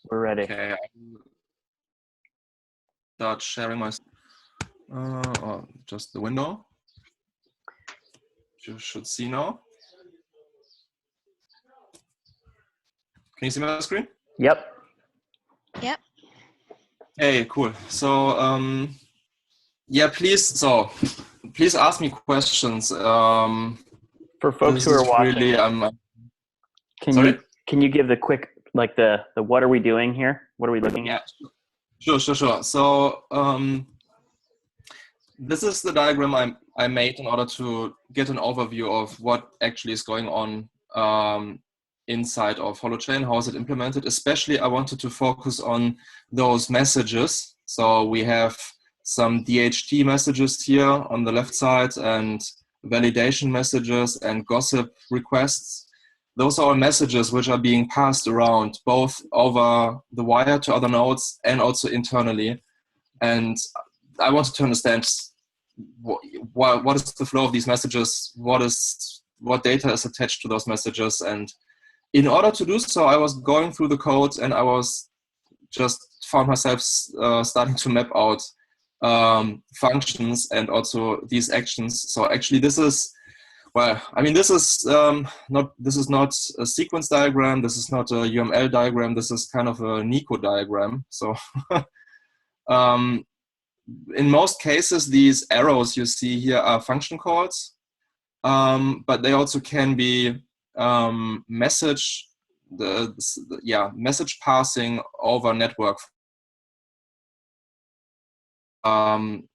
We're ready. Okay, I'll start sharing my, just the window. You should see now. Can you see my screen? Yep. Yep. Hey, cool. So, yeah, please ask me questions. For folks who are watching, really, can you give the quick, like the what are we doing here? What are we looking at? Sure. So this is the diagram I made in order to get an overview of what actually is going on inside of Holochain. How is it implemented? Especially, I wanted to focus on those messages. So we have some DHT messages here on the left side and validation messages and gossip requests. Those are all messages which are being passed around both over the wire to other nodes and also internally. And I wanted to understand what is the flow of these messages, what data is attached to those messages. And in order to do so, I was going through the code and I was just found myself starting to map out functions and also these actions. So actually this is, well, I mean, this is not a sequence diagram. This is not a UML diagram. This is kind of a Nico diagram. So in most cases, these arrows you see here are function calls, but they also can be message passing over network.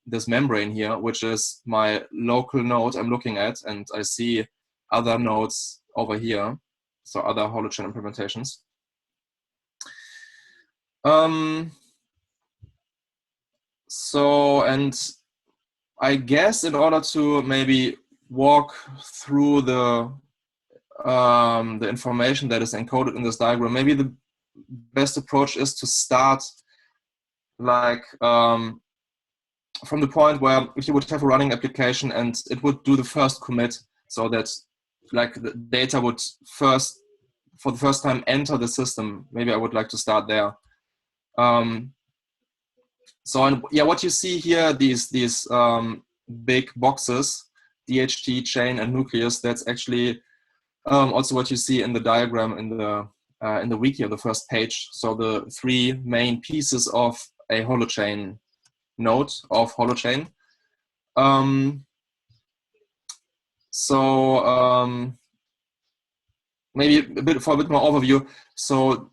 This membrane here, which is my local node I'm looking at, and I see other nodes over here, so other Holochain implementations. And I guess in order to maybe walk through the information that is encoded in this diagram, maybe the best approach is to start like from the point where if you would have a running application and it would do the first commit, so that like the data would for the first time enter the system. Maybe I would like to start there. What you see here, these big boxes, DHT, chain, and Nucleus, that's actually also what you see in the diagram in the wiki on the first page. So the three main pieces of a Holochain node of Holochain. Maybe for a bit more overview. So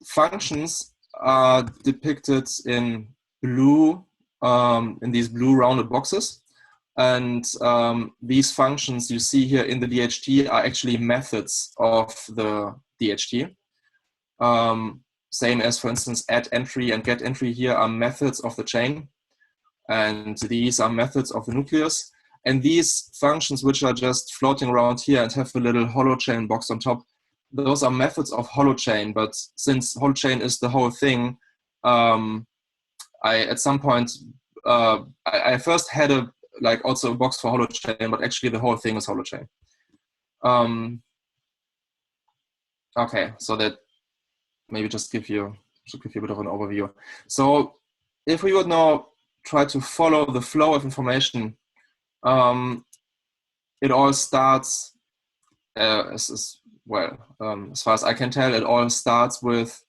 functions are depicted in blue, in these blue rounded boxes. And these functions you see here in the DHT are actually methods of the DHT. Same as, for instance, add entry and get entry here are methods of the chain. And these are methods of the Nucleus. And these functions, which are just floating around here and have a little Holochain box on top, those are methods of Holochain. But since Holochain is the whole thing, at some point, I first had also a box for Holochain, but actually the whole thing is Holochain. Okay, so that maybe should give you a bit of an overview. So if we would now try to follow the flow of information, it all starts, as far as I can tell, it all starts with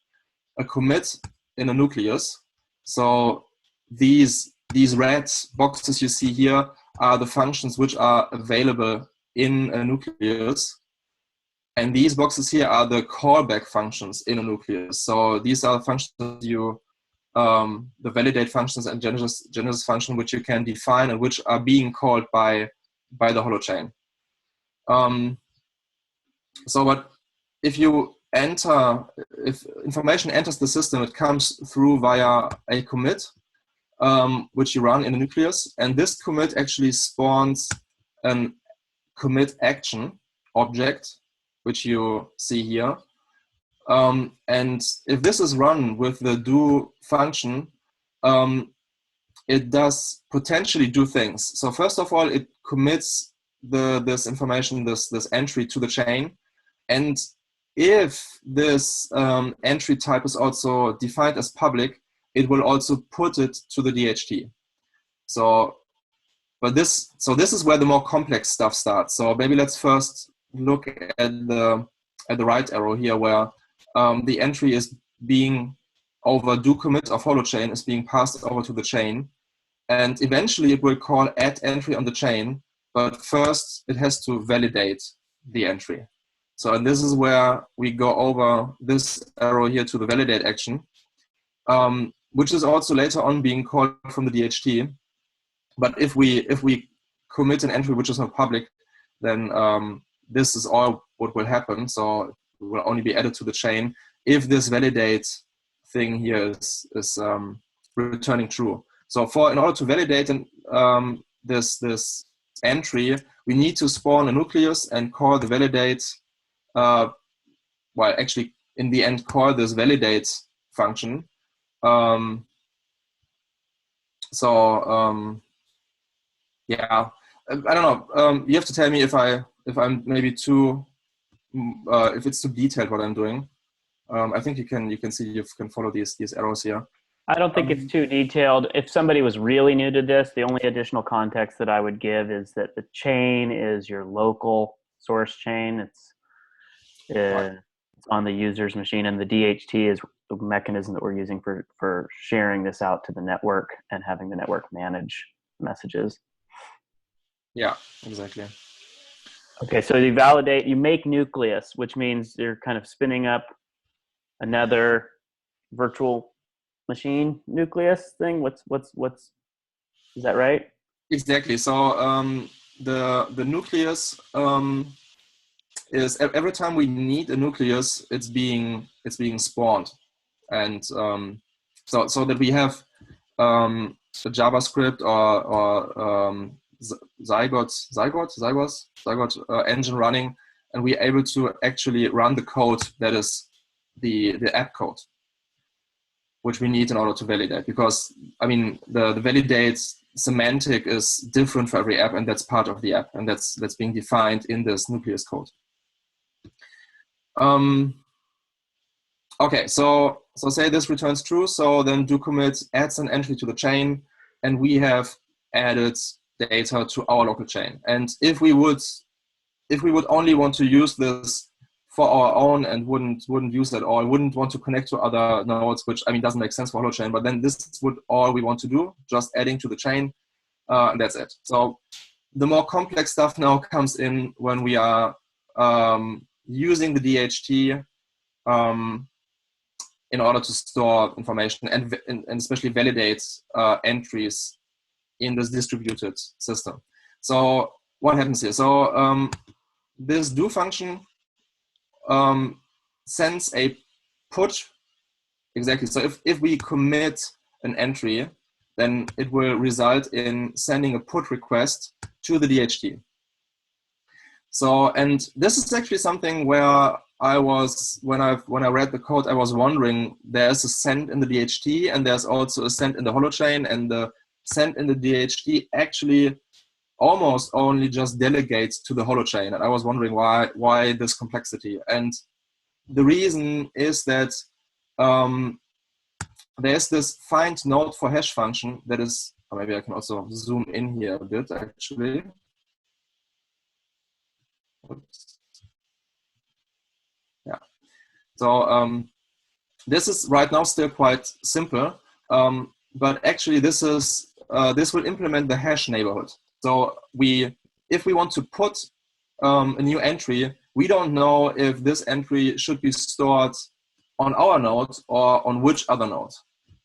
a commit in a Nucleus. So these red boxes you see here are the functions which are available in a Nucleus. And these boxes here are the callback functions in a Nucleus. So these are the functions the validate functions and genesis function, which you can define and which are being called by the Holochain. But if information enters the system, it comes through via a commit, which you run in a Nucleus, and this commit actually spawns an commit action object, which you see here. And if this is run with the do function, it does potentially do things. So first of all, it commits this information, this entry to the chain, and if this entry type is also defined as public, it will also put it to the DHT. So this is where the more complex stuff starts. So maybe let's first look at the right arrow here, where the entry is being over do commit of Holochain is being passed over to the chain, and eventually it will call add entry on the chain. But first, it has to validate the entry. So and this is where we go over this arrow here to the validate action, which is also later on being called from the DHT. But if we commit an entry which is not public, then this is all what will happen. So it will only be added to the chain if this validate thing here is returning true. So in order to validate this entry, we need to spawn a nucleus and call the validate. Well, actually, in the end, call this validate function. Yeah, I don't know. You have to tell me if I'm maybe too if it's too detailed what I'm doing. I think you can see, you can follow these arrows here. I don't think it's too detailed. If somebody was really new to this, the only additional context that I would give is that the chain is your local source chain. It's on the user's machine, and the DHT is the mechanism that we're using for sharing this out to the network and having the network manage messages. Yeah, exactly. Okay, so you validate, you make Nucleus, which means you're kind of spinning up another virtual machine nucleus thing. What's is that right? Exactly. So the nucleus is every time we need a nucleus, it's being spawned, and so that we have a JavaScript or Zygote engine running, and we're able to actually run the code that is the app code, which we need in order to validate. Because I mean, the validate semantic is different for every app, and that's part of the app, and that's being defined in this Nucleus code. Okay, so say this returns true, so then do commit adds an entry to the chain, and we have added data to our local chain. And if we would only want to use this for our own and wouldn't use it at all, wouldn't want to connect to other nodes, which I mean doesn't make sense for Holochain, but then this would all we want to do, just adding to the chain, and that's it. So the more complex stuff now comes in when we are using the DHT in order to store information and especially validate entries in this distributed system. So what happens here? So this do function sends a put. Exactly. So if we commit an entry, then it will result in sending a put request to the DHT. So, and this is actually something where I was, when I read the code, I was wondering, there's a send in the DHT and there's also a send in the Holochain, and the send in the DHT actually almost only just delegates to the Holochain. And I was wondering why this complexity. And the reason is that there's this find node for hash function that is, or maybe I can also zoom in here a bit actually. Oops. Yeah. So this is right now still quite simple, but actually this will implement the hash neighborhood. So if we want to put a new entry, we don't know if this entry should be stored on our node or on which other node.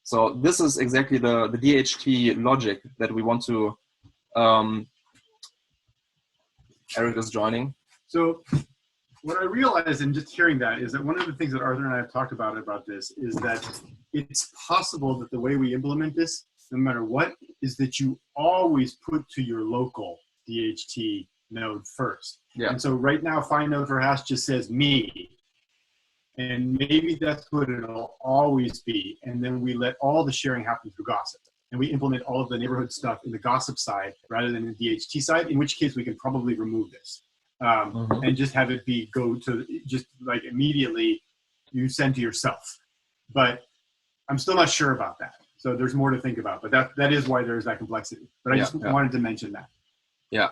So this is exactly the DHT logic that we want to. Eric is joining. So what I realized in just hearing that is that one of the things that Arthur and I have talked about this is that it's possible that the way we implement this, no matter what, is that you always put to your local DHT node first. Yeah. And so right now, find node for hash just says me. And maybe that's what it'll always be. And then we let all the sharing happen through gossip. And we implement all of the neighborhood stuff in the gossip side rather than the DHT side, in which case we can probably remove this. and just have it be go to just like immediately you send to yourself. But I'm still not sure about that. So there's more to think about, but that is why there's that complexity. But I just wanted to mention that. Yeah.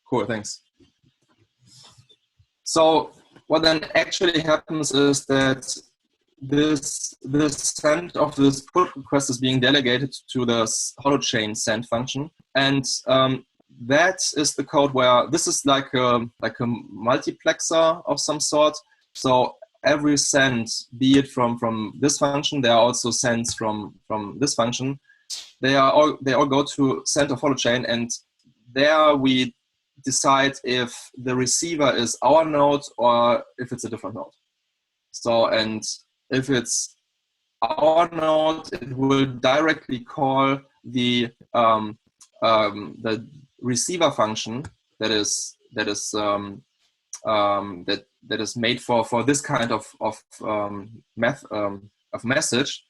Cool, thanks. So what then actually happens is that this send of this put request is being delegated to the Holochain send function, and that is the code where this is like a multiplexer of some sort. So every send, be it from this function, there are also sends from this function. They all go to send of Holochain, and there we decide if the receiver is our node or if it's a different node. So, and if it's our node, it will directly call the receiver function that is made for this kind of message.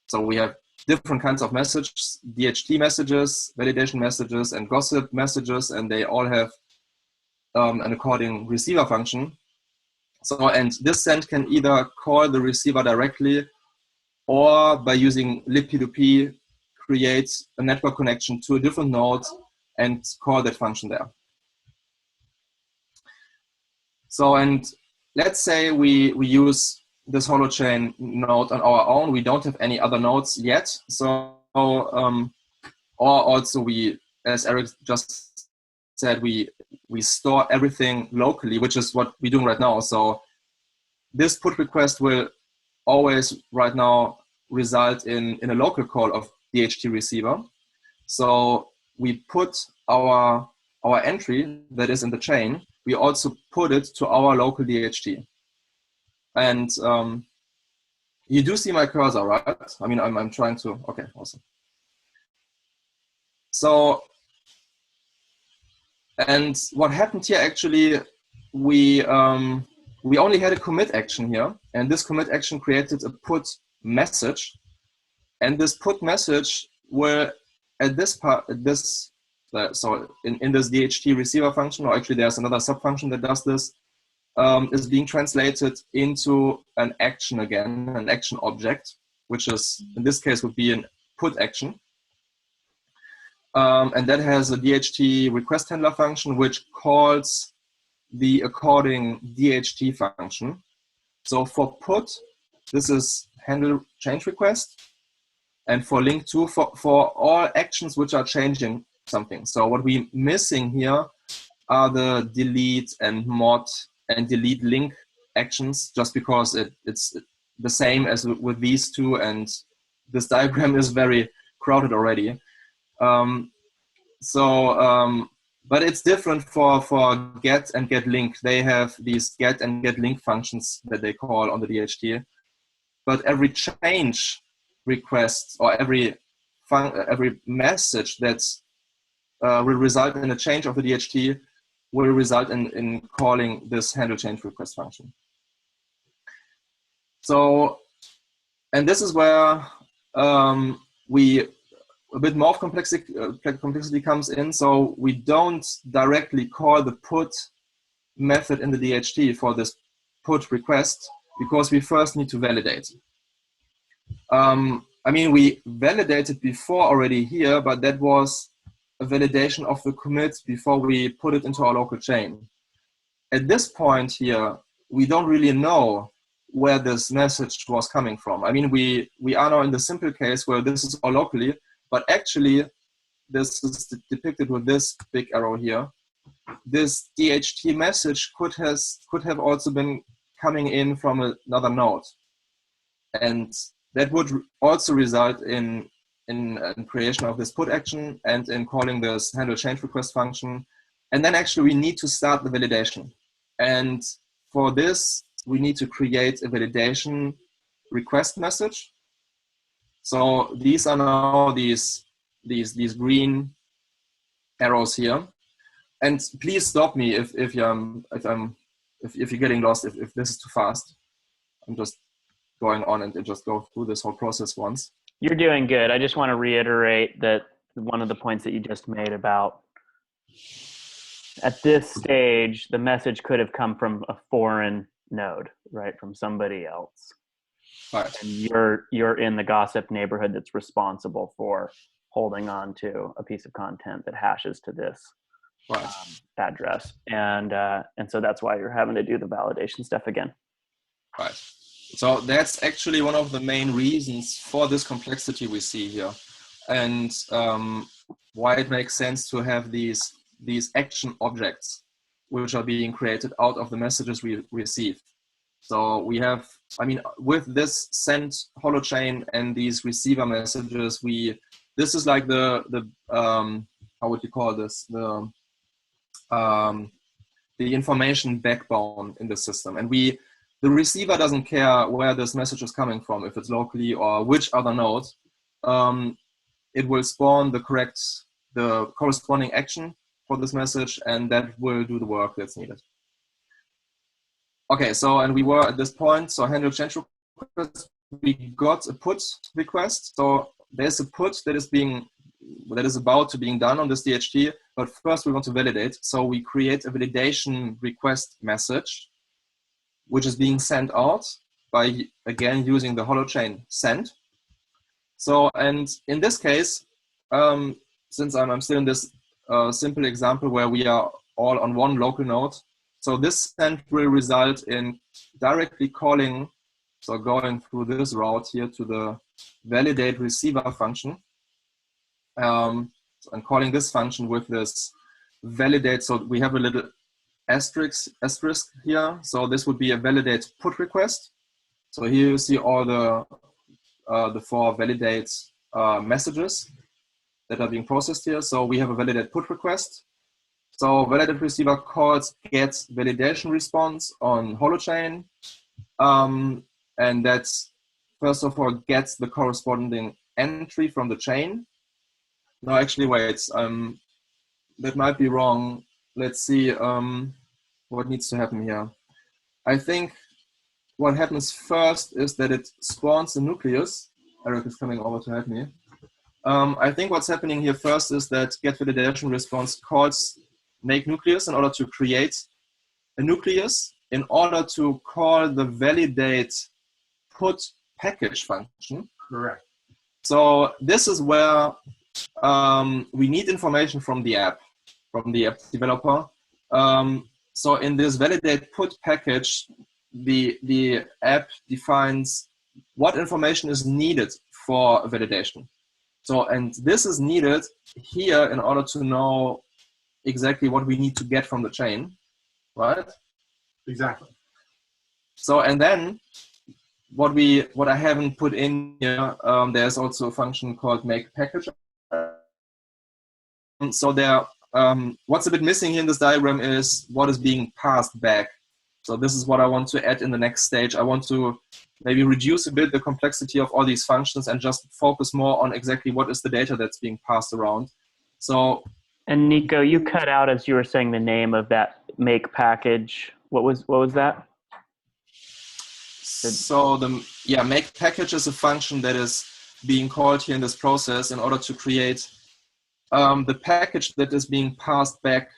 So we have different kinds of messages: DHT messages, validation messages, and gossip messages, and they all have an according receiver function. So, and this send can either call the receiver directly, or by using libp2p, create a network connection to a different node and call that function there. So, and let's say we use this Holochain node on our own. We don't have any other nodes yet. So, or also we, as Eric just said, we store everything locally, which is what we're doing right now. So this put request will always right now result in a local call of DHT receiver. So we put our entry that is in the chain, we also put it to our local DHT. And you do see my cursor, right? I mean, I'm trying to, okay, awesome. So, and what happened here actually, we only had a commit action here, and this commit action created a put message, and this put message will at this part, so in this DHT receiver function, or actually there's another sub-function that does this, is being translated into an action again, an action object, which is, in this case, would be an put action. And that has a DHT request handler function, which calls the according DHT function. So for put, this is handle change request. And for link to, for all actions which are changing something. So what we're missing here are the delete and mod and delete link actions, just because it's the same as with these two, and this diagram is very crowded already. But it's different for get and get link. They have these get and get link functions that they call on the DHT. But every change request or every message that will result in a change of the DHT will result in calling this handle change request function. So, and this is where a bit more of complexity comes in. So we don't directly call the put method in the DHT for this put request, because we first need to validate. I mean, we validated before already here, but that was a validation of the commit before we put it into our local chain. At this point here, we don't really know where this message was coming from. I mean, we are now in the simple case where this is all locally, but actually this is depicted with this big arrow here. This DHT message could have also been coming in from another node. And that would also result in creation of this put action and in calling this handle change request function. And then actually we need to start the validation. And for this, we need to create a validation request message. So these are now these green arrows here. And please stop me if you're getting lost, if this is too fast. I'm just going on and just go through this whole process once. You're doing good. I just want to reiterate that one of the points that you just made about at this stage, the message could have come from a foreign node, right? From somebody else. Right. And you're in the gossip neighborhood that's responsible for holding on to a piece of content that hashes to this Right. address. And so that's why you're having to do the validation stuff again. Right. So that's actually one of the main reasons for this complexity we see here, and why it makes sense to have these action objects which are being created out of the messages we receive. So we have, I mean, with this send holochain and these receiver messages, this is like the how would you call this, the information backbone in the system, and the receiver doesn't care where this message is coming from, if it's locally or which other node. It will spawn the corresponding action for this message, and that will do the work that's needed. Okay, so, and we were at this point, so handle change request, we got a put request. So there's a put that is about to being done on this DHT, but first we want to validate. So we create a validation request message, which is being sent out by, again, using the holochain send. So, and in this case, since I'm still in this simple example where we are all on one local node, so this send will result in directly calling, so going through this route here to the validate receiver function, and calling this function with this validate. So we have a little asterisk here. So this would be a validate put request. So here you see all the 4 validate messages that are being processed here. So we have a validate put request. So validate receiver calls gets validation response on holochain, and that's first of all gets the corresponding entry from the chain. No, actually, wait. That might be wrong. Let's see what needs to happen here. I think what happens first is that it spawns the nucleus. Eric is coming over to help me. I think what's happening here first is that get validation response calls make nucleus in order to create a nucleus in order to call the validate put package function. Correct. So this is where we need information from the app developer. So in this validate put package, the app defines what information is needed for validation. So, and this is needed here in order to know exactly what we need to get from the chain, right? Exactly. So, and then what I haven't put in here, there's also a function called make package. So there, what's a bit missing here in this diagram is what is being passed back. So this is what I want to add in the next stage. I want to maybe reduce a bit the complexity of all these functions and just focus more on exactly what is the data that's being passed around. So, and Nico, you cut out as you were saying the name of that make package. What was that? So make package is a function that is being called here in this process in order to create the package that is being passed back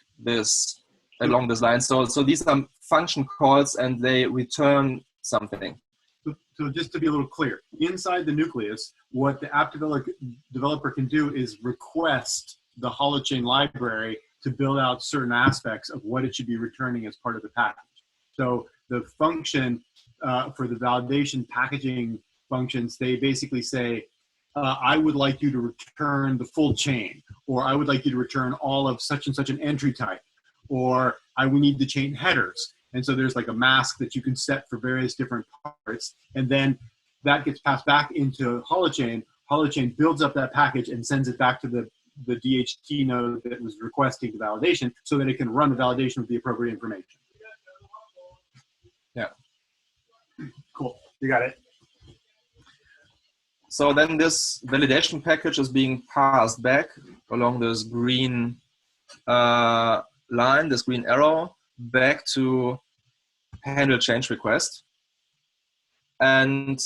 along this line. So these are function calls and they return something. So just to be a little clear, inside the nucleus, what the app developer can do is request the Holochain library to build out certain aspects of what it should be returning as part of the package. So the function for the validation packaging functions, they basically say, I would like you to return the full chain, or I would like you to return all of such and such an entry type, or we need the chain headers. And so there's like a mask that you can set for various different parts. And then that gets passed back into Holochain. Holochain builds up that package and sends it back to the DHT node that was requesting the validation so that it can run the validation with the appropriate information. Yeah. Cool. You got it. So then this validation package is being passed back along this green line, this green arrow, back to handle change request. And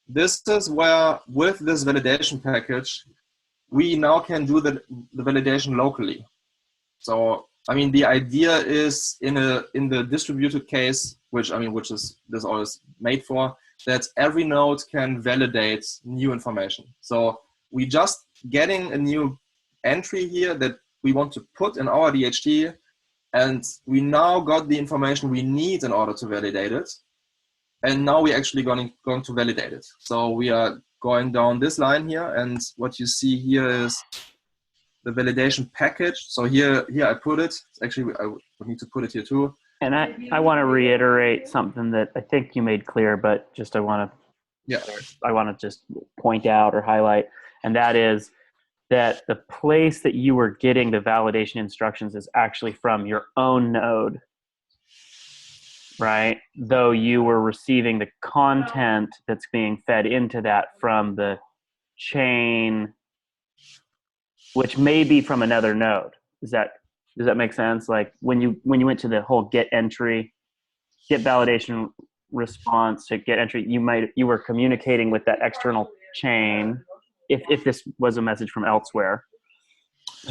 this is where, with this validation package, we now can do the validation locally. So I mean, the idea is in the distributed case, which is this all is made for, that every node can validate new information. So we just getting a new entry here that we want to put in our DHT, and we now got the information we need in order to validate it. And now we're actually going to validate it. So we are going down this line here, and what you see here is the validation package. So here I put it. Actually, I would need to put it here too. And I want to reiterate something that I think you made clear, but just I want to just point out or highlight, and that is that the place that you were getting the validation instructions is actually from your own node, right? Though you were receiving the content that's being fed into that from the chain, which may be from another node. Does that make sense? Like when you went to the whole get entry, get validation response to get entry, you were communicating with that external chain if this was a message from elsewhere.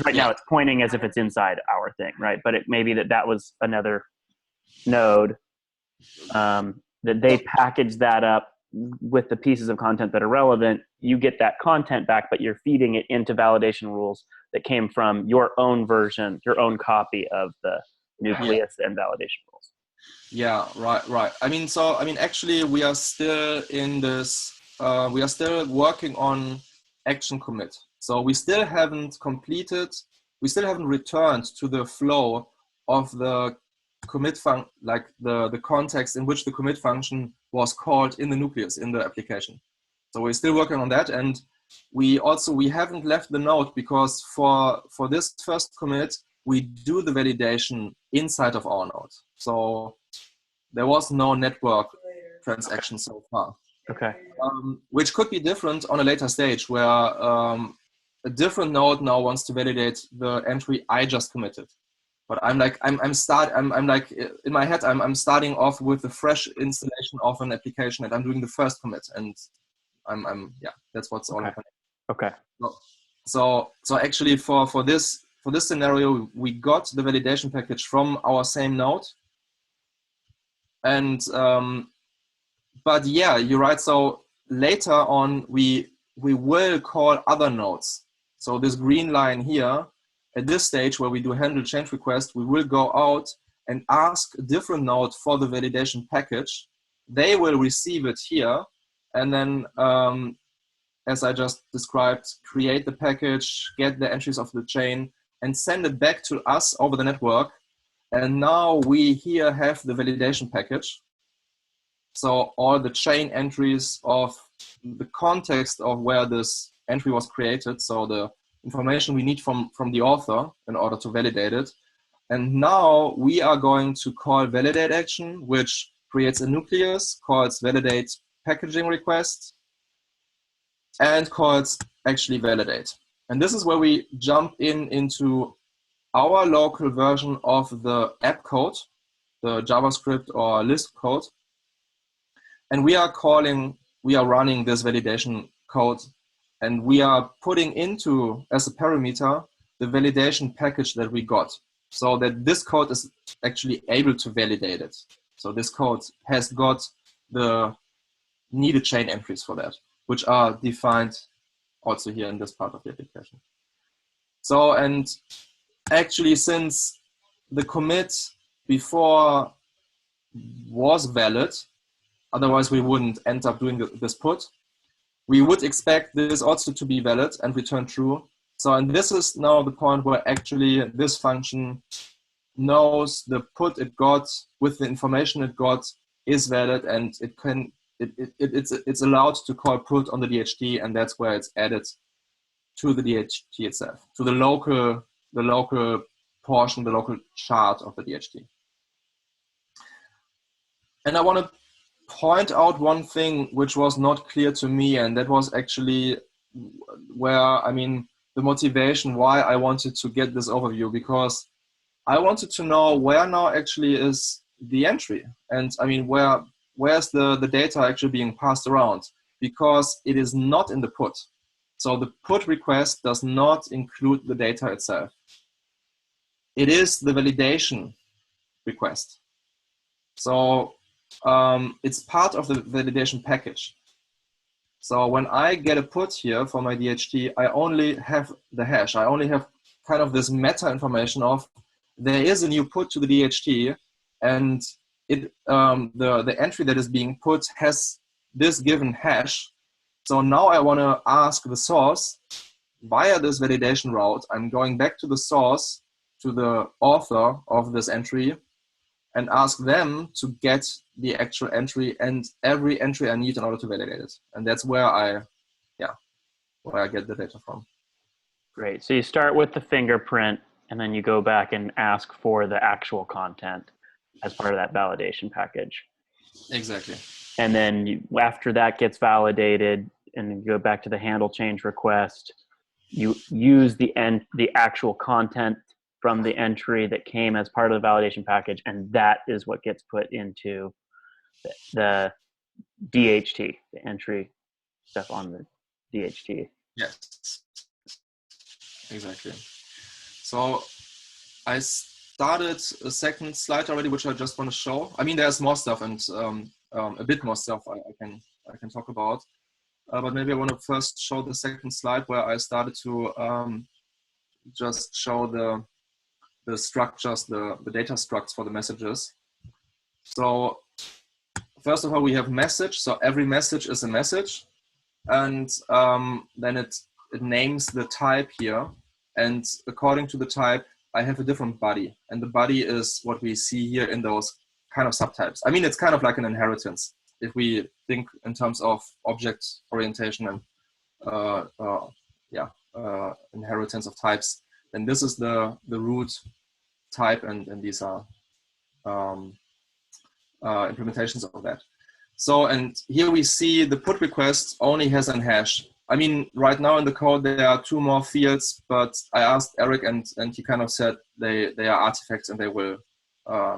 Right now it's pointing as if it's inside our thing, right? But it may be that was another node, that they package that up with the pieces of content that are relevant. You get that content back, but you're feeding it into validation rules that came from your own version, your own copy of the Nucleus and validation rules. Yeah, right. Actually, we are still in this. We are still working on action commit. So we still haven't completed. We still haven't returned to the flow of the commit function, like the context in which the commit function was called in the Nucleus in the application. So we're still working on that, and we haven't left the node because for this first commit we do the validation inside of our node. So there was no network transaction so far. Okay. Which could be different on a later stage where a different node now wants to validate the entry I just committed. But I'm like in my head I'm starting off with a fresh installation of an application, and I'm doing the first commit, and that's what's all happening. Okay. So actually for this scenario we got the validation package from our same node, and but yeah, you're right. So later on we will call other nodes. So this green line here, at this stage where we do handle change request, we will go out and ask a different node for the validation package. They will receive it here, and then as I just described, create the package, get the entries of the chain, and send it back to us over the network. And now we here have the validation package. So all the chain entries of the context of where this entry was created, so the information we need from the author in order to validate it. And now we are going to call validate action, which creates a Nucleus, calls validate packaging request, and calls actually validate. And this is where we jump into our local version of the app code, the JavaScript or Lisp code. And we are running this validation code, and we are putting into, as a parameter, the validation package that we got, so that this code is actually able to validate it. So this code has got the needed chain entries for that, which are defined also here in this part of the application. So, and actually, since the commit before was valid, otherwise we wouldn't end up doing this put, we would expect this also to be valid and return true. So, and this is now the point where actually this function knows the put it got with the information it got is valid, and it's allowed to call put on the DHT, and that's where it's added to the DHT itself, to the local portion, the local chart of the DHT. And I want to point out one thing which was not clear to me, and that was actually where, the motivation why I wanted to get this overview, because I wanted to know where now actually is the entry, and where's the data actually being passed around, because it is not in the put. So the put request does not include the data itself. it is the validation request. So it's part of the validation package. So when I get a put here for my DHT, I only have the hash. I only have kind of this meta information of there is a new put to the DHT, and it the entry that is being put has this given hash. So now I want to ask the source via this validation route. I'm going back to the source, to the author of this entry, and ask them to get the actual entry and every entry I need in order to validate it. And that's where I get the data from. Great. So you start with the fingerprint, and then you go back and ask for the actual content as part of that validation package. Exactly. And then after that gets validated, and you go back to the handle change request, you use the actual content from the entry that came as part of the validation package, and that is what gets put into the DHT, the entry stuff on the DHT. Yes, exactly. So I started a second slide already, which I just want to show. I mean, there's more stuff and a bit more stuff I can talk about. But maybe I want to first show the second slide where I started to just show the structures, the data structures for the messages. So first of all, we have message. So every message is a message. And then it names the type here. And according to the type, I have a different body. And the body is what we see here in those kind of subtypes. I mean, it's kind of like an inheritance. If we think in terms of object orientation and inheritance of types, then this is the root type, and these are implementations of that. So, and here we see the put request only has an hash. I mean, right now in the code, there are 2 more fields, but I asked Eric and he kind of said they are artifacts and they will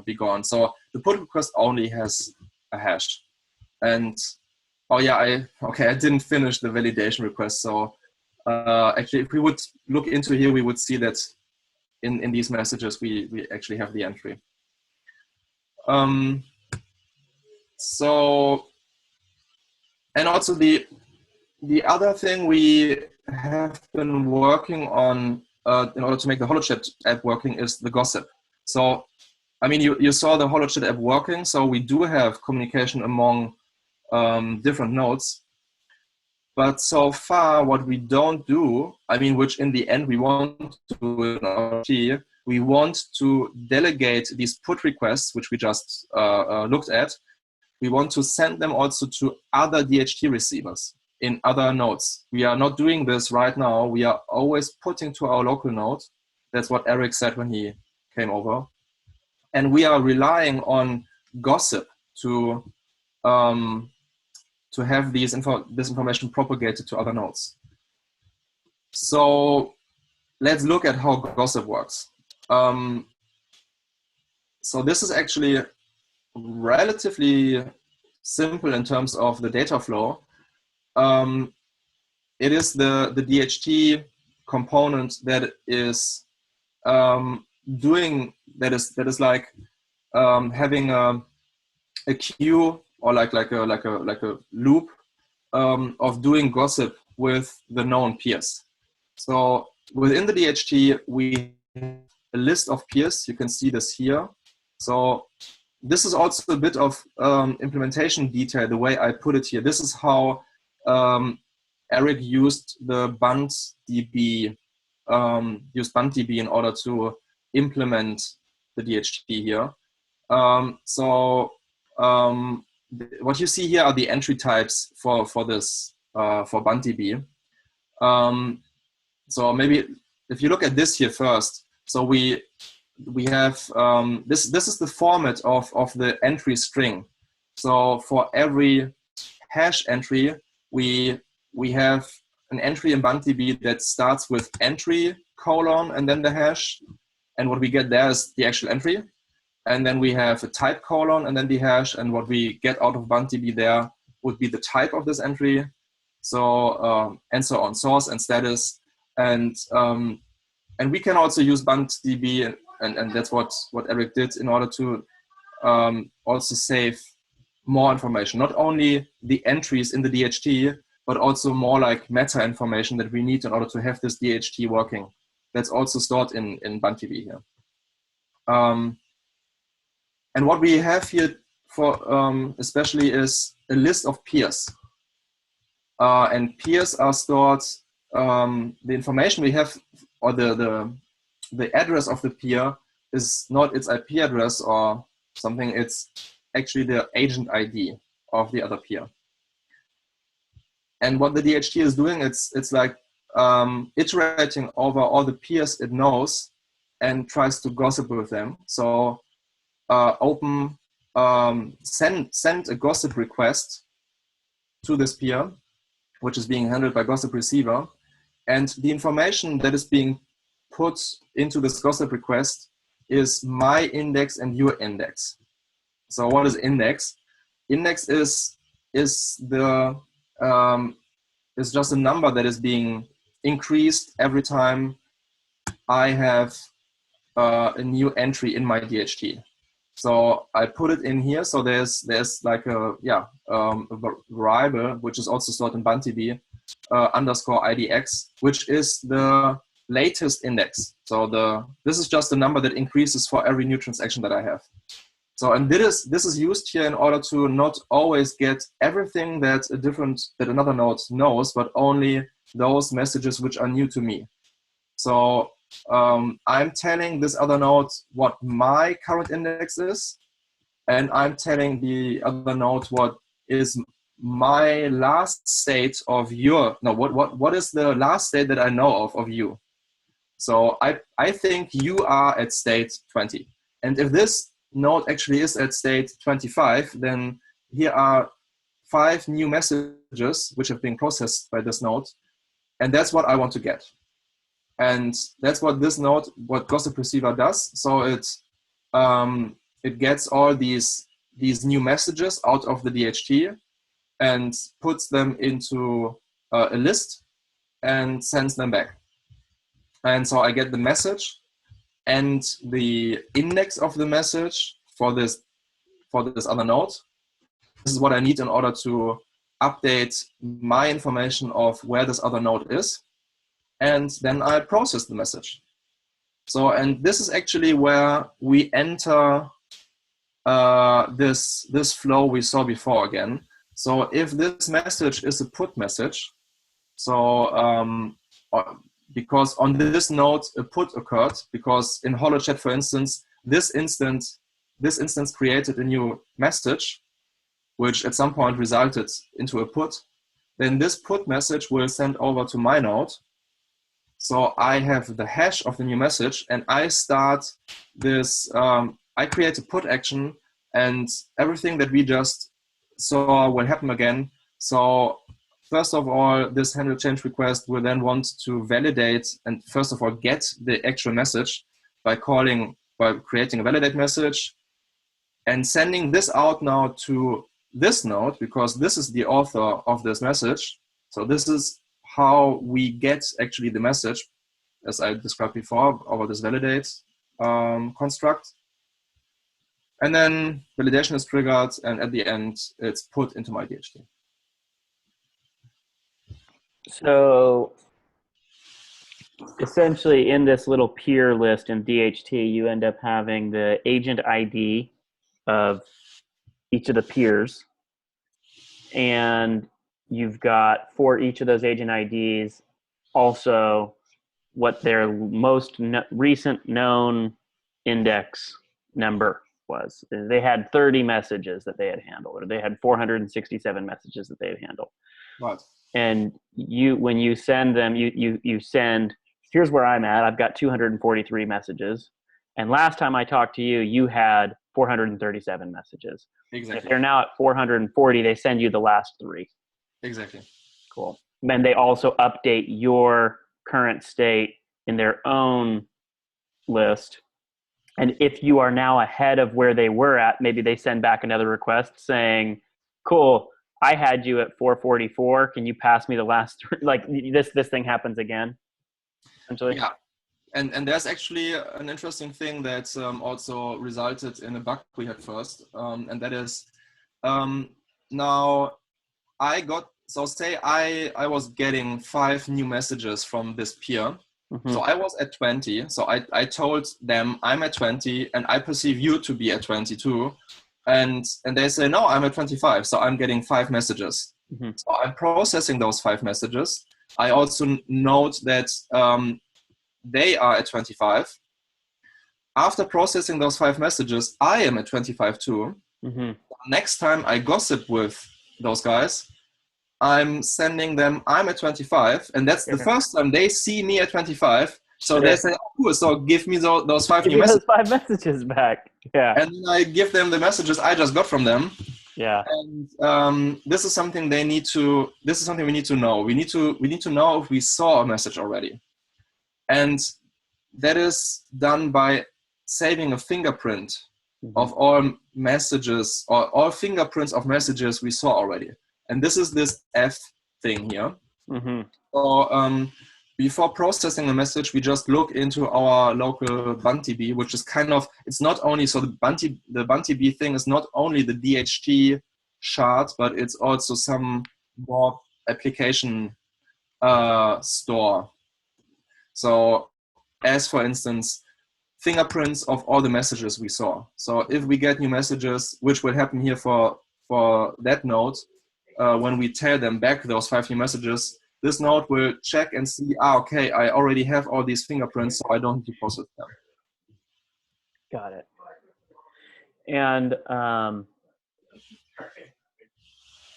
be gone. So the put request only has a hash. And, oh yeah, I didn't finish the validation request. So actually, if we would look into here, we would see that in these messages, we actually have the entry. So, and also the other thing we have been working on in order to make the Holochain app working is the gossip. So, I mean, you saw the Holochain app working, so we do have communication among different nodes. But so far, what we don't do, I mean, which in the end we want to do in RT, we want to delegate these put requests, which we just looked at. We want to send them also to other DHT receivers in other nodes. We are not doing this right now. We are always putting to our local node. That's what Eric said when he came over. And we are relying on gossip to have this information propagated to other nodes. So let's look at how gossip works. So this is actually relatively simple in terms of the data flow. It is the DHT component that is doing that is like having a queue or like a loop of doing gossip with the known peers. So within the DHT, we have a list of peers. You can see this here. So this is also a bit of implementation detail, the way I put it here. This is how Eric used the BundDB, in order to implement the DHT here. What you see here are the entry types for this, for BundDB. So maybe if you look at this here first, so we have, this is the format of the entry string. So for every hash entry, we have an entry in BundDB that starts with entry : and then the hash. And what we get there is the actual entry. And then we have a type : and then the hash. And what we get out of BundDB there would be the type of this entry. So, and so on, source and status. And we can also use BundDB and that's what Eric did in order to also save more information, not only the entries in the DHT, but also more like meta information that we need in order to have this DHT working. That's also stored in BunTV here. And what we have here for especially is a list of peers. And peers are stored, the information we have, or the address of the peer is not its IP address or something, it's actually the agent ID of the other peer. And what the DHT is doing, it's like iterating over all the peers it knows and tries to gossip with them. So send a gossip request to this peer, which is being handled by gossip receiver. And the information that is being put into this gossip request is my index and your index. So what is index? Index is the is just a number that is being increased every time I have a new entry in my DHT. So I put it in here. So there's like a variable which is also stored in BunTV underscore IDX, which is the latest index. So this is just a number that increases for every new transaction that I have. So, and this is used here in order to not always get everything that another node knows, but only those messages which are new to me. So I'm telling this other node what my current index is, and I'm telling the other node what is my last state of what is the last state that I know of you. So I think you are at state 20. And if this node actually is at state 25, then here are 5 new messages which have been processed by this node. And that's what I want to get. And that's what this node, what gossip receiver does. So it gets all these new messages out of the DHT and puts them into a list and sends them back. And so I get the message and the index of the message for this other node. This is what I need in order to update my information of where this other node is. And then I process the message. So, and this is actually where we enter this flow we saw before again. So if this message is a put message, so because on this node a put occurred, because in Holochat, for instance, this instance created a new message, which at some point resulted into a put, then this put message will send over to my node. So I have the hash of the new message, and I start this, I create a put action, and everything that we just saw will happen again. So first of all, this handle change request will then want to validate and first of all get the actual message by creating a validate message and sending this out now to this node, because this is the author of this message. So this is how we get actually the message, as I described before, over this validate construct. And then validation is triggered, and at the end, it's put into my DHT. So essentially in this little peer list in DHT, you end up having the agent ID of each of the peers. And you've got, for each of those agent IDs, also what their most recent known index number was. They had 30 messages that they had handled, or they had 467 messages that they had handled. Right. And when you send them, you send, here's where I'm at. I've got 243 messages. And last time I talked to you, you had 437 messages. Exactly. If they're now at 440, they send you the last 3. Exactly. Cool. Then they also update your current state in their own list. And if you are now ahead of where they were at, maybe they send back another request saying, cool, I had you at 444. Can you pass me the last 3? Like this thing happens again, essentially? Yeah. And there's actually an interesting thing that also resulted in a bug we had first, and that is now say I was getting 5 new messages from this peer. Mm-hmm. So I was at 20. So I told them I'm at 20 and I perceive you to be at 22. And they say, no, I'm at 25. So I'm getting 5 messages. Mm-hmm. So I'm processing those 5 messages. I also note that they are at 25. After processing those 5 messages, I am at 25 too. Mm-hmm. Next time I gossip with those guys, I'm sending them, I'm at 25, and that's the first time they see me at 25. So they say, oh, cool, so give me those 5 new messages. Those 5 messages back. Yeah. And then I give them the messages I just got from them. Yeah. And this is something we need to know. We need to know if we saw a message already. And that is done by saving a fingerprint of all messages, or all fingerprints of messages we saw already. And this is this F thing here. Mm-hmm. So before processing a message, we just look into our local BunTB, which is kind of, it's not only, so the BunTB thing is not only the DHT shard, but it's also some more application store. So as for instance, fingerprints of all the messages we saw. So if we get new messages, which will happen here for that node, when we tear them back, those 5 new messages, this node will check and see, okay, I already have all these fingerprints, so I don't need to process them. Got it. And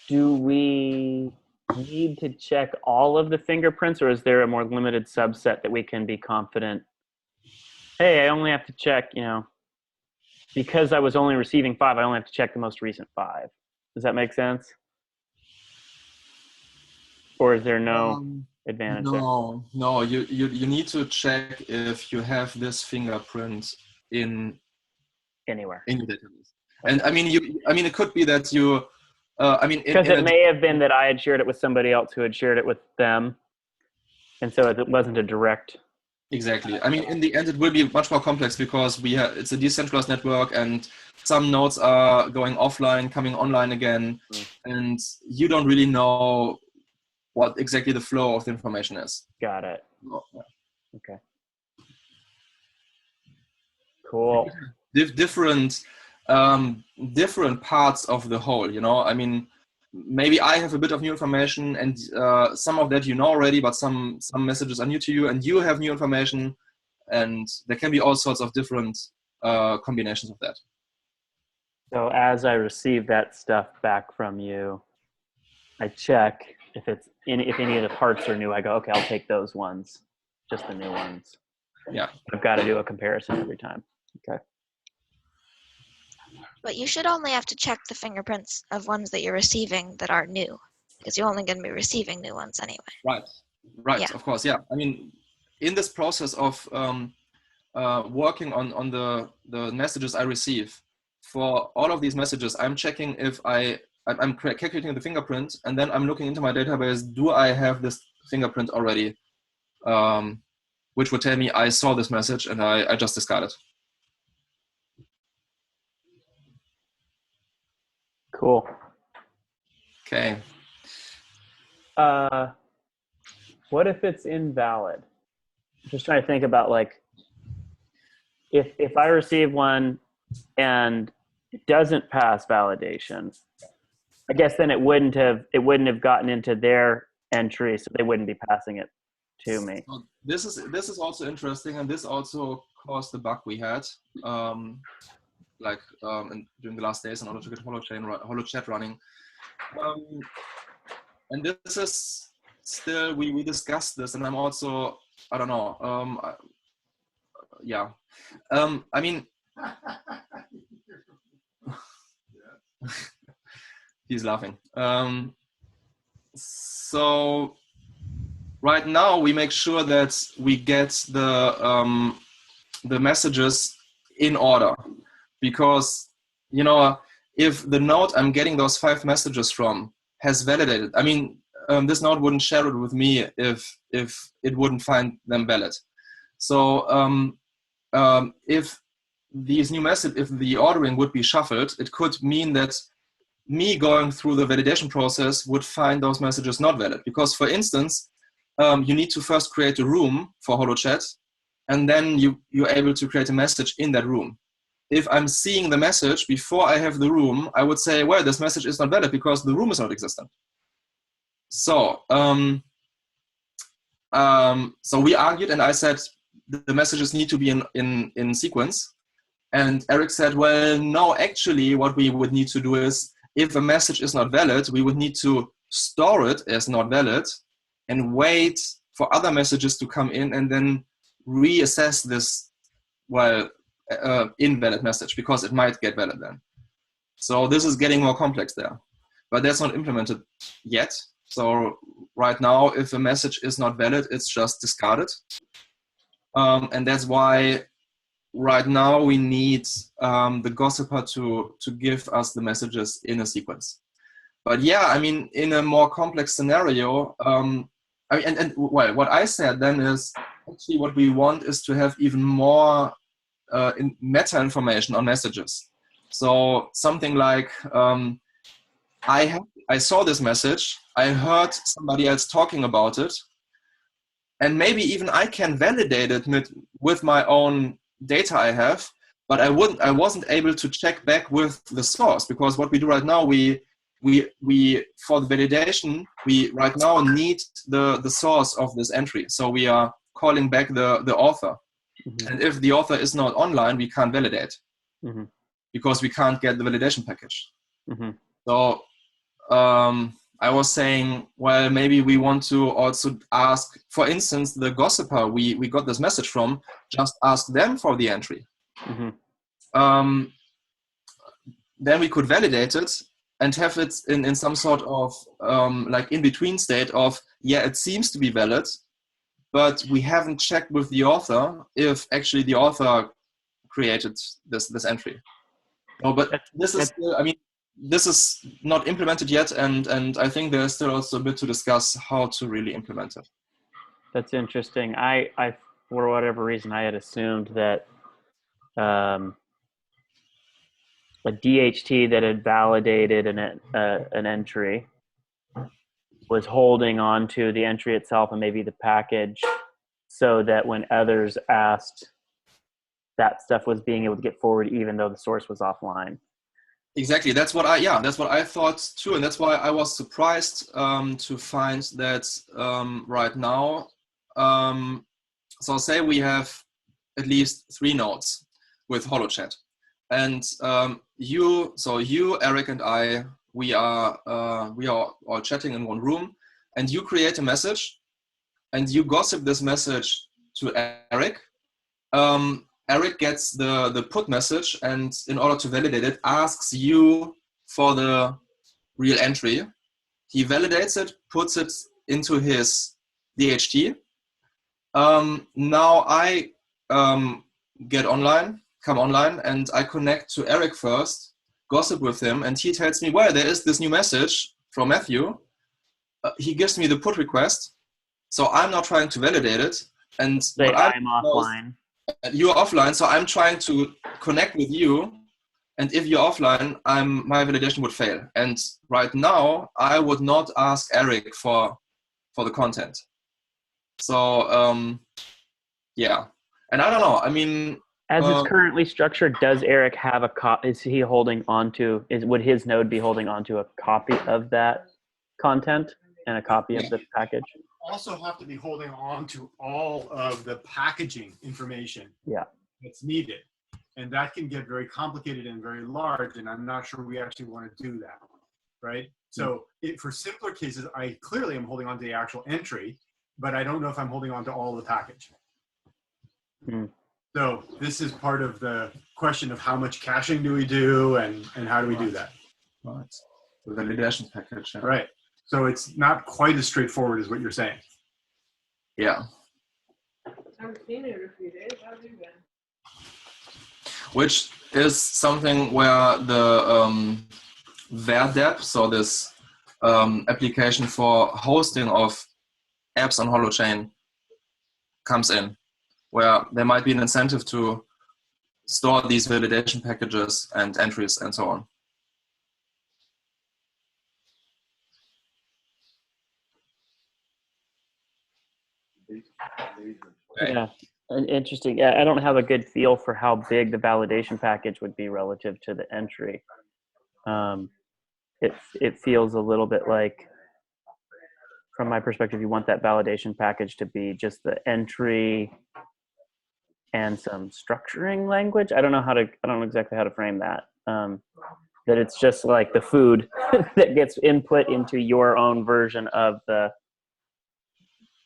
do we need to check all of the fingerprints, or is there a more limited subset that we can be confident, hey, I only have to check, because I was only receiving 5, I only have to check the most recent 5. Does that make sense? Or is there no advantage there? No, you need to check if you have this fingerprint anywhere in your database. And I mean, it could be that you, because it may have been that I had shared it with somebody else who had shared it with them, and so it wasn't a direct. Exactly. I mean, in the end, it will be much more complex because it's a decentralized network, and some nodes are going offline, coming online again, and you don't really know what exactly the flow of the information is. Got it. Oh, yeah. Okay. Cool. Different parts of the whole, I mean, maybe I have a bit of new information and some of that already, but some messages are new to you and you have new information, and there can be all sorts of different combinations of that. So as I receive that stuff back from you, I check if any of the parts are new. I go, okay, I'll take those ones, just the new ones. Yeah. I've got to do a comparison every time. Okay. But you should only have to check the fingerprints of ones that you're receiving that are new, because you're only going to be receiving new ones anyway. Right. Yeah. Of course. Yeah. I mean, in this process of working on the messages I receive, for all of these messages, I'm checking if I'm calculating the fingerprint, and then I'm looking into my database. Do I have this fingerprint already? Which would tell me I saw this message and I just discard it. Cool. Okay. What if it's invalid? Just trying to think about, like, if I receive one and it doesn't pass validation, I guess then it wouldn't have gotten into their entry, so they wouldn't be passing it to me. So this is also interesting, and this also caused the bug we had, during the last days in order to get Holochat running. And this is still, we discussed this, and I'm also, I don't know, yeah. I mean, he's laughing. So right now we make sure that we get the messages in order, because if the node I'm getting those 5 messages from has validated, I mean, this node wouldn't share it with me if it wouldn't find them valid. So if these new message, if the ordering would be shuffled, it could mean that me going through the validation process would find those messages not valid. Because, for instance, you need to first create a room for HoloChat, and then you're able to create a message in that room. If I'm seeing the message before I have the room, I would say, well, this message is not valid because the room is not existent. So, so we argued, and I said the messages need to be in sequence. And Eric said, well, no, actually, what we would need to do is, if a message is not valid, we would need to store it as not valid and wait for other messages to come in and then reassess this, well, invalid message, because it might get valid then. So this is getting more complex there, but that's not implemented yet. So right now, if a message is not valid, it's just discarded. And that's why right now we need the gossiper to give us the messages in a sequence. But yeah, I mean, in a more complex scenario, well, what I said then is actually what we want is to have even more meta information on messages. So something like, I saw this message, I heard somebody else talking about it, and maybe even I can validate it with my own data I have, but I wasn't able to check back with the source, because what we do right now, we for the validation, we right now need the source of this entry. So we are calling back the author. Mm-hmm. And if the author is not online, we can't validate, mm-hmm. because we can't get the validation package. Mm-hmm. So I was saying, well, maybe we want to also ask, for instance, the gossiper we got this message from, just ask them for the entry. Mm-hmm. Then we could validate it and have it in some sort of like in-between state of, yeah, it seems to be valid, but we haven't checked with the author if actually the author created this entry. No, but this is still, I mean, this is not implemented yet, and I think there's still also a bit to discuss how to really implement it. That's interesting. I for whatever reason, I had assumed that a DHT that had validated an entry was holding on to the entry itself and maybe the package, so that when others asked, that stuff was being able to get forward even though the source was offline. Exactly. That's what I thought too, and that's why I was surprised to find that right now. So say we have at least 3 nodes with HoloChat, and you, Eric, and I, we are all chatting in one room, and you create a message, and you gossip this message to Eric. Eric gets the put message, and in order to validate it, asks you for the real entry. He validates it, puts it into his DHT. Now I come online, and I connect to Eric first, gossip with him, and he tells me, well, there is this new message from Matthew. He gives me the put request, so I'm now trying to validate it. And I'm offline. You're offline, so I'm trying to connect with you, and if you're offline, my validation would fail. And right now, I would not ask Eric for the content. So yeah, and I don't know. I mean, as it's currently structured, does Eric have a copy? Is he holding onto? Would his node be holding onto a copy of that content and a copy of the package? Also have to be holding on to all of the packaging information that's needed. And that can get very complicated and very large, and I'm not sure we actually want to do that, right? So for simpler cases, I clearly am holding on to the actual entry, but I don't know if I'm holding on to all of the package. So this is part of the question of how much caching do we do, and how do we do that? Right. The validation package. Yeah. Right. So it's not quite as straightforward as what you're saying. Yeah. I haven't seen it in a few days. How have you been? Which is something where the VerDepp, so this application for hosting of apps on Holochain, comes in. where there might be an incentive to store these validation packages and entries and so on. Okay. Yeah, interesting. Yeah, I don't have a good feel for how big the validation package would be relative to the entry. It feels a little bit like, from my perspective, you want that validation package to be just the entry and some structuring language. I don't know exactly how to frame that. That it's just like the food that gets input into your own version of the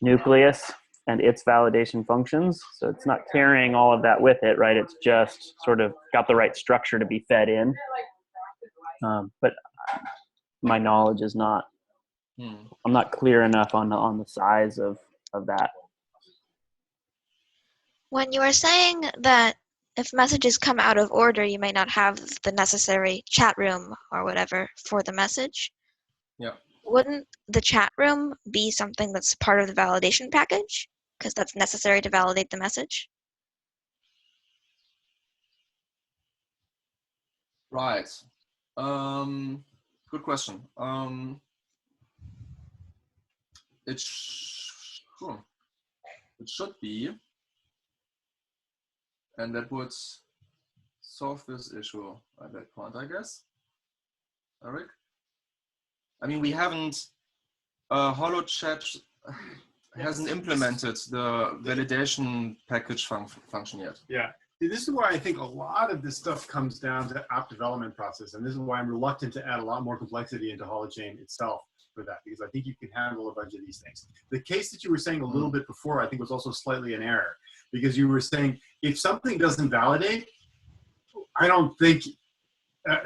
nucleus and its validation functions. So it's not carrying all of that with it, right? It's just sort of got the right structure to be fed in. But my knowledge is not, I'm not clear enough on the size of that. When you are saying that if messages come out of order, you may not have the necessary chat room or whatever for the message. Yeah. Wouldn't the chat room be something that's part of the validation package? Because that's necessary to validate the message? Right. Good question. It should be, and that would solve this issue at that point, I guess. Eric? I mean, we haven't, HoloChat hasn't implemented the validation package function yet. Yeah. See, this is why I think a lot of this stuff comes down to app development process. And this is why I'm reluctant to add a lot more complexity into Holochain itself for that, because I think you can handle a bunch of these things. The case that you were saying a little bit before, I think was also slightly an error, because you were saying if something doesn't validate, I don't think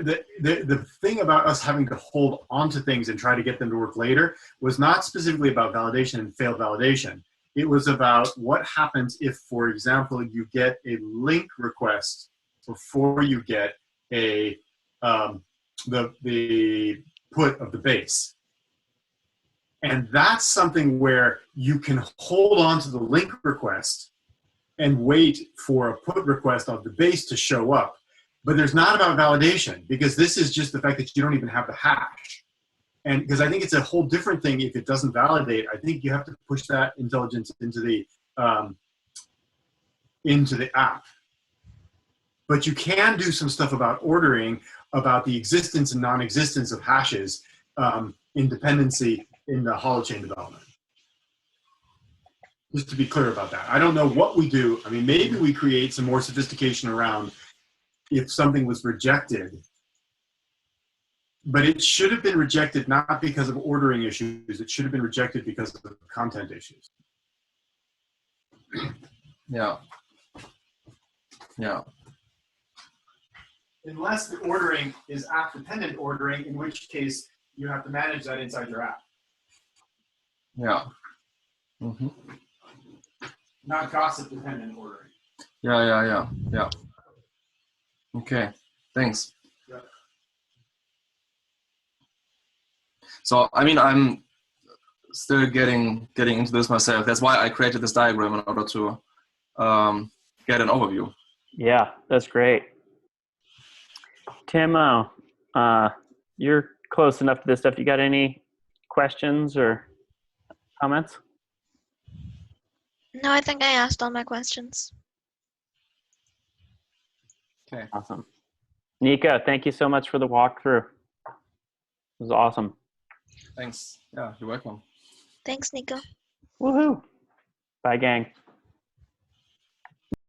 the thing about us having to hold onto things and try to get them to work later was not specifically about validation and failed validation. It was about what happens if, for example, you get a link request before you get a the put of the base. And that's something where you can hold on to the link request and wait for a put request of the base to show up. But there's not about validation, because this is just the fact that you don't even have the hash. And because I think it's a whole different thing if it doesn't validate. I think you have to push that intelligence into the app. But you can do some stuff about ordering, about the existence and non-existence of hashes in dependency in the Holochain development. Just to be clear about that. I don't know what we do. I mean, maybe we create some more sophistication around if something was rejected, but it should have been rejected not because of ordering issues. It should have been rejected because of content issues. Yeah. Yeah. Unless the ordering is app-dependent ordering, in which case you have to manage that inside your app. Yeah. Mm-hmm. Not gossip-dependent ordering. Yeah. Okay, thanks. Yeah. So, I mean, I'm still getting into this myself. That's why I created this diagram in order to get an overview. Yeah, that's great. Timo, you're close enough to this stuff. You got any questions or comments? No, I think I asked all my questions. Okay. Awesome. Nico, thank you so much for the walkthrough. It was awesome. Thanks. Yeah, you're welcome. Thanks, Nico. Woohoo. Bye, gang.